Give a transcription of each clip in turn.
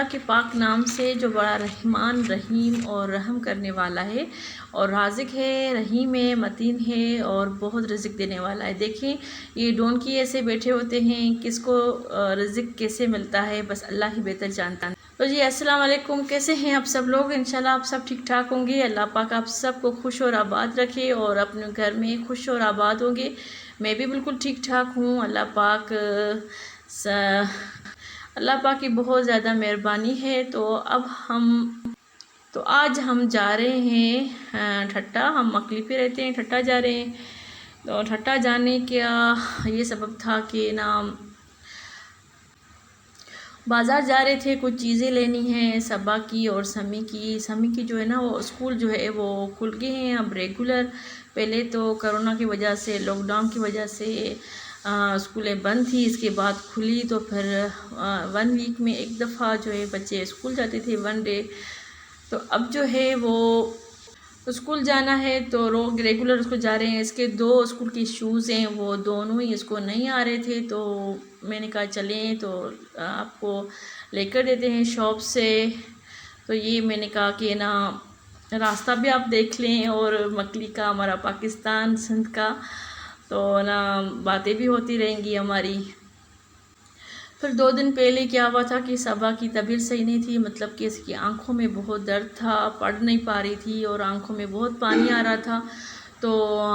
अल्लाह के पाक नाम से जो बड़ा रहमान रहीम और रहम करने वाला है और राज़िक है, रहीम है, मतीन है और बहुत रिज़्क़ देने वाला है। देखें ये डोंकी ऐसे बैठे होते हैं, किसको रिज़्क़ कैसे मिलता है बस अल्लाह ही बेहतर जानता है। तो जी अस्सलाम वालेकुम, कैसे हैं आप सब लोग? इंशाल्लाह आप सब ठीक ठाक होंगे। अल्लाह पाक आप सबको खुश और आबाद रखे और अपने घर में खुश और आबाद होंगे। मैं भी बिल्कुल ठीक ठाक हूँ। अल्लाह पाक की बहुत ज़्यादा मेहरबानी है। तो आज हम जा रहे हैं ठट्टा। हम मकली पे रहते हैं, ठट्टा जा रहे हैं। तो ठट्टा जाने का ये सबब था कि ना बाज़ार जा रहे थे, कुछ चीज़ें लेनी हैं सबा की और समी की जो है ना वो स्कूल जो है वो खुल गए हैं अब रेगुलर। पहले तो कोरोना की वजह से, लॉकडाउन की वजह से स्कूलें बंद थी, इसके बाद खुली तो फिर 1 वीक में एक दफ़ा जो है बच्चे स्कूल जाते थे 1 डे। तो अब जो है वो स्कूल जाना है तो रेगुलर उसको जा रहे हैं। इसके 2 स्कूल के शूज़ हैं, वो दोनों ही इसको नहीं आ रहे थे तो मैंने कहा चलें तो आपको लेकर देते हैं शॉप से। तो ये मैंने कहा कि ना रास्ता भी आप देख लें और मकली का, हमारा पाकिस्तान सिंध का, तो ना बातें भी होती रहेंगी हमारी। फिर 2 दिन पहले क्या हुआ था कि सबा की तबीयत सही नहीं थी, मतलब कि इसकी आंखों में बहुत दर्द था, पढ़ नहीं पा रही थी और आंखों में बहुत पानी आ रहा था। तो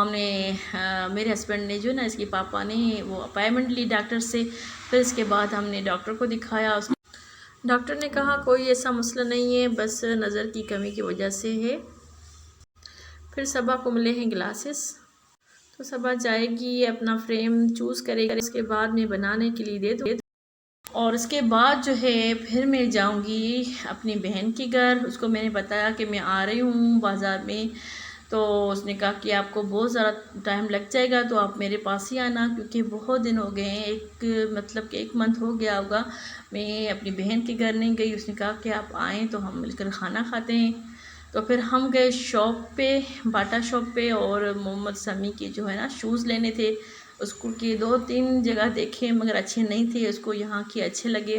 मेरे हस्बैंड ने जो ना इसके पापा ने वो अपॉइंटमेंट ली डॉक्टर से। फिर इसके बाद हमने डॉक्टर को दिखाया। डॉक्टर ने कहा कोई ऐसा मसला नहीं है, बस नज़र की कमी की वजह से है। फिर सबा को मिले हैं ग्लासेस, तो सबा जाएगी अपना फ्रेम चूज़ करेगी, उसके बाद मैं बनाने के लिए दे दूँ और इसके बाद जो है फिर मैं जाऊंगी अपनी बहन के घर। उसको मैंने बताया कि मैं आ रही हूँ बाज़ार में, तो उसने कहा कि आपको बहुत ज़्यादा टाइम लग जाएगा तो आप मेरे पास ही आना, क्योंकि बहुत दिन हो गए हैं, मतलब कि 1 मंथ हो गया होगा मैं अपनी बहन के घर नहीं गई। उसने कहा कि आप आएँ तो हम मिलकर खाना खाते हैं। तो फिर हम गए शॉप पे, बाटा शॉप पे, और मोहम्मद समी के जो है ना शूज़ लेने थे। स्कूल के 2-3 जगह देखे मगर अच्छे नहीं थे, उसको यहाँ के अच्छे लगे।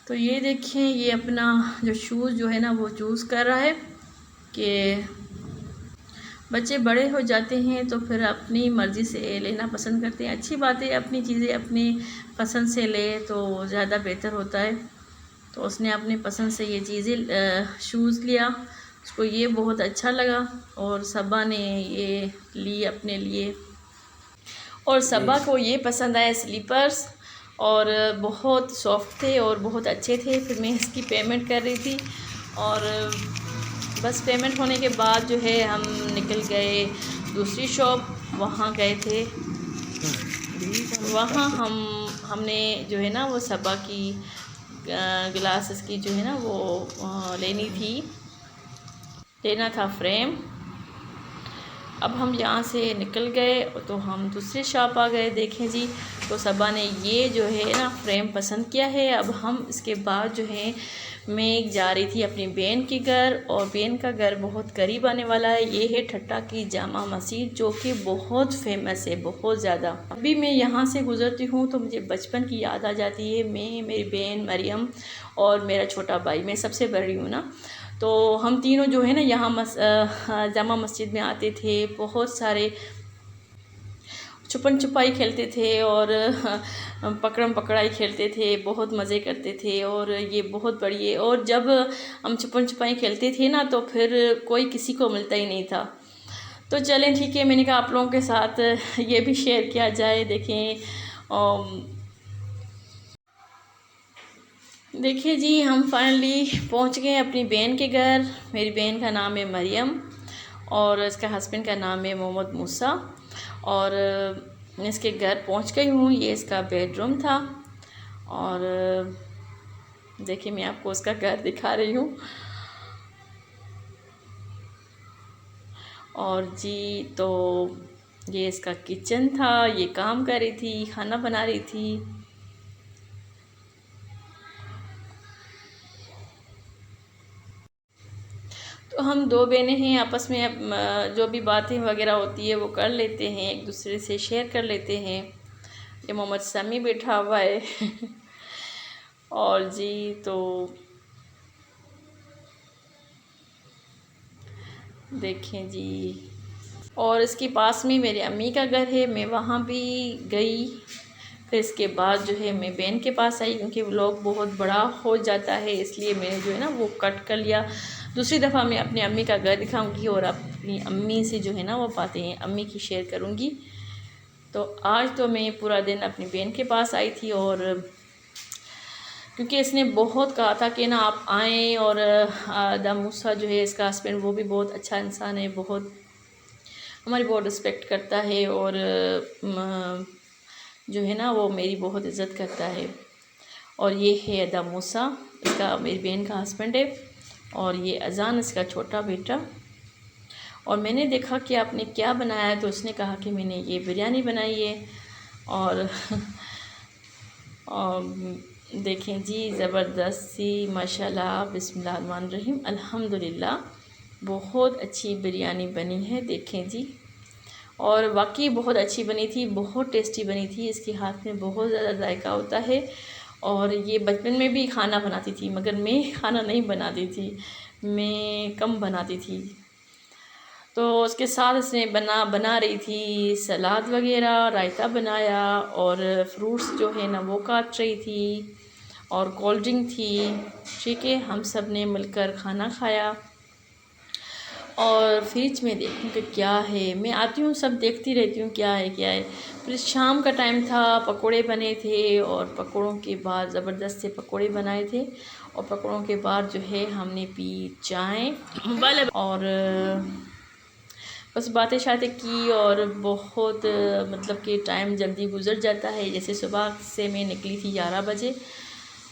तो ये देखें, ये अपना जो शूज़ जो है ना वो चूज़ कर रहा है कि बच्चे बड़े हो जाते हैं तो फिर अपनी मर्ज़ी से लेना पसंद करते हैं। अच्छी बात है, अपनी चीज़ें अपनी पसंद से ले तो ज़्यादा बेहतर होता है। तो उसने अपनी पसंद से ये चीज़ें शूज़ लिया, उसको ये बहुत अच्छा लगा और सबा ने ये ली अपने लिए। और सबा को ये पसंद आया स्लीपर्स, और बहुत सॉफ्ट थे और बहुत अच्छे थे। फिर मैं इसकी पेमेंट कर रही थी और बस पेमेंट होने के बाद जो है हम निकल गए दूसरी शॉप, वहाँ गए थे। वहाँ हमने जो है ना वो सबा की ग्लासेस की जो है ना वो लेना था फ्रेम। अब हम यहाँ से निकल गए तो हम दूसरी शॉप आ गए। देखें जी, तो सबा ने ये जो है ना फ्रेम पसंद किया है। अब हम इसके बाद जो है मैं जा रही थी अपनी बहन के घर, और बहन का घर बहुत करीब आने वाला है। ये है ठट्टा की जामा मस्जिद, जो कि बहुत फेमस है, बहुत ज़्यादा। अभी मैं यहाँ से गुज़रती हूँ तो मुझे बचपन की याद आ जाती है। मैं, मेरी बहन मरियम और मेरा छोटा भाई, मैं सबसे बड़ी हूँ ना, तो हम तीनों जो है ना यहाँ जामा मस्जिद में आते थे। बहुत सारे छुपन छुपाई खेलते थे और पकड़म पकड़ाई खेलते थे, बहुत मज़े करते थे। और ये बहुत बड़ी है, और जब हम छुपन छुपाई खेलते थे ना तो फिर कोई किसी को मिलता ही नहीं था। तो चलें ठीक है, मैंने कहा आप लोगों के साथ ये भी शेयर किया जाए। देखिए जी, हम फाइनली पहुंच गए अपनी बहन के घर। मेरी बहन का नाम है मरियम और इसका हस्बैंड का नाम है मोहम्मद मूसा, और मैं इसके घर पहुंच गई हूँ। ये इसका बेडरूम था, और देखिए मैं आपको उसका घर दिखा रही हूँ। और जी तो ये इसका किचन था, ये काम कर रही थी, खाना बना रही थी। तो हम 2 बहनें हैं, आपस में जो भी बातें वगैरह होती है वो कर लेते हैं, एक दूसरे से शेयर कर लेते हैं। ये मोहम्मद समी बैठा हुआ है और जी तो देखें जी, और इसके पास में मेरे अम्मी का घर है, मैं वहाँ भी गई। फिर इसके बाद जो है मैं बहन के पास आई, क्योंकि व्लॉग बहुत बड़ा हो जाता है, इसलिए मैंने जो है ना वो कट कर लिया। दूसरी दफ़ा मैं अपनी अम्मी का घर दिखाऊंगी और अपनी अम्मी से जो है ना वो बातें अम्मी की शेयर करूंगी। तो आज तो मैं पूरा दिन अपनी बहन के पास आई थी, और क्योंकि इसने बहुत कहा था कि ना आप आएँ, और दा मूसा जो है इसका हस्बैंड वो भी बहुत अच्छा इंसान है, बहुत हमारी बहुत रिस्पेक्ट करता है, और जो है ना वो मेरी बहुत इज़्ज़त करता है। और ये है दा मूसा, इसका मेरी बहन का हस्बैंड है, और ये अजान इसका छोटा बेटा। और मैंने देखा कि आपने क्या बनाया है, तो उसने कहा कि मैंने ये बिरयानी बनाई है। और देखें जी, ज़बरदस्त सी माशाल्लाह बिस्मिल्लाहिर्रहमानिर्रहीम अल्हम्दुलिल्लाह, बहुत अच्छी बिरयानी बनी है। देखें जी, और वाकई बहुत अच्छी बनी थी, बहुत टेस्टी बनी थी। इसके हाथ में बहुत ज़्यादा जायका होता है। और ये बचपन में भी खाना बनाती थी, मगर मैं खाना नहीं बनाती थी, मैं कम बनाती थी। तो उसके साथ इसने बना रही थी सलाद वगैरह, रायता बनाया, और फ्रूट्स जो है ना वो काट रही थी, और कोल्ड ड्रिंक थी। ठीक है, हम सब ने मिलकर खाना खाया। और फ्रिज में देखूँ कि क्या है, मैं आती हूँ सब देखती रहती हूँ क्या है क्या है। फिर शाम का टाइम था, पकोड़े बने थे, और पकोड़ों के बाद ज़बरदस्त से पकोड़े बनाए थे, और पकोड़ों के बाद जो है हमने पी चाय, और बस बातें शातें की, और बहुत मतलब कि टाइम जल्दी गुज़र जाता है। जैसे सुबह से मैं निकली थी 11 बजे,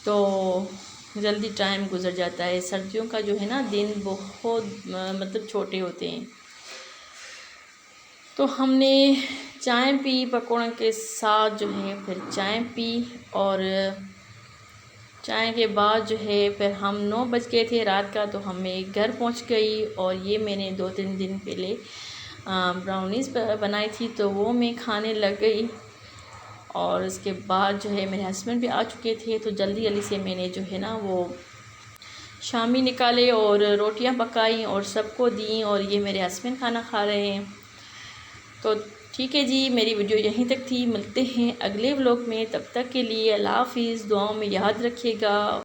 तो जल्दी टाइम गुज़र जाता है। सर्दियों का जो है ना दिन बहुत मतलब छोटे होते हैं। तो हमने चाय पी पकौड़ों के साथ जो है, फिर चाय पी, और चाय के बाद जो है फिर हम 9 बज गए थे रात का, तो हमें घर पहुंच गई। और ये मैंने 2-3 दिन पहले ब्राउनीज़ बनाई थी, तो वो मैं खाने लग गई। और उसके बाद जो है मेरे हस्बैंड भी आ चुके थे, तो जल्दी जल्दी से मैंने जो है ना वो शामी निकाले और रोटियां पकाई और सबको दी, और ये मेरे हस्बैंड खाना खा रहे हैं। तो ठीक है जी, मेरी वीडियो यहीं तक थी। मिलते हैं अगले व्लॉग में, तब तक के लिए अल्लाह हाफिज़। दुआओं में याद रखिएगा।